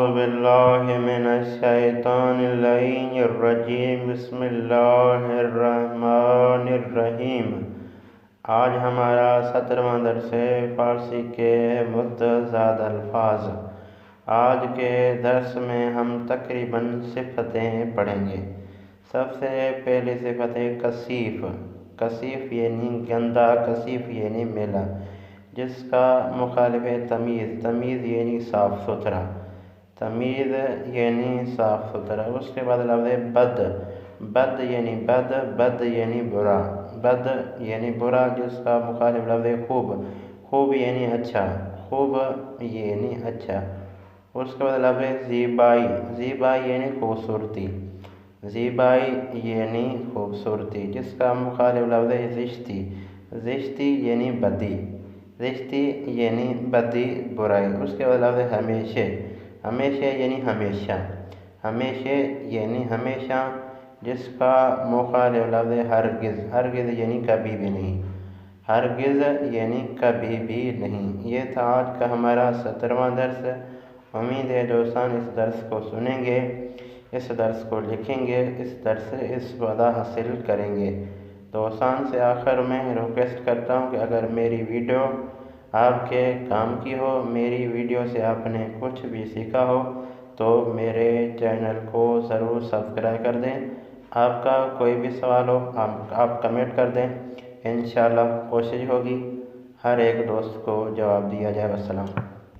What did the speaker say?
बिल्लाहि मिनश्शैतानिर्रजीम बिस्मिल्लाहिर्रहमानिर्रहीम। आज हमारा 17वां दर्स है फ़ारसी के मुतज़ाद अल्फाज। आज के दर्स में हम तकरीबन सिफ़तें पढ़ेंगे। सबसे पहली सिफ़त है कसीफ़। कसीफ़ यानी गंदा, कसीफ़ यानी मैला, जिसका मुखालिफ है तमीज़। तमीज़ यानी साफ़ सुथरा, तमीज़ यानी साफ़ सुथरा। उसके बाद लफ्ज़ है बद। बद यानी बद यानी बुरा, बद यानी बुरा, जिसका मुखालिफ लफ्ज़ है खूब। खूब यानी अच्छा, खूब यानी अच्छा। उसके बाद लफ्ज़ है ज़ीबाई। ज़ीबाई यानी खूबसूरती, ज़ीबाई यानी खूबसूरती, जिसका मुखालिफ लफ्ज़ है ज़िश्ती। ज़िश्ती यानी बदी, ज़िश्ती यानी बदी, बुराई। उसके बाद लफ्ज़ है हमेशे। हमेशे यानी हमेशा, हमेशे यानी हमेशा, जिसका मुखालिफ लफ्ज़ है हरगिज़। हरगिज़ यानी कभी भी नहीं, हरगिज़ यानी कभी भी नहीं। ये था आज का हमारा 17वां दर्स। उम्मीद है दोस्तों इस दर्स को सुनेंगे, इस दर्स को लिखेंगे, इस दर्स से इस्तिफ़ादा हासिल करेंगे। दोस्तों से आखिर में रिक्वेस्ट करता हूँ कि अगर मेरी वीडियो आपके काम की हो, मेरी वीडियो से आपने कुछ भी सीखा हो, तो मेरे चैनल को ज़रूर सब्सक्राइब कर दें। आपका कोई भी सवाल हो आप कमेंट कर दें, इंशाअल्लाह कोशिश होगी हर एक दोस्त को जवाब दिया जाए। अस्सलाम।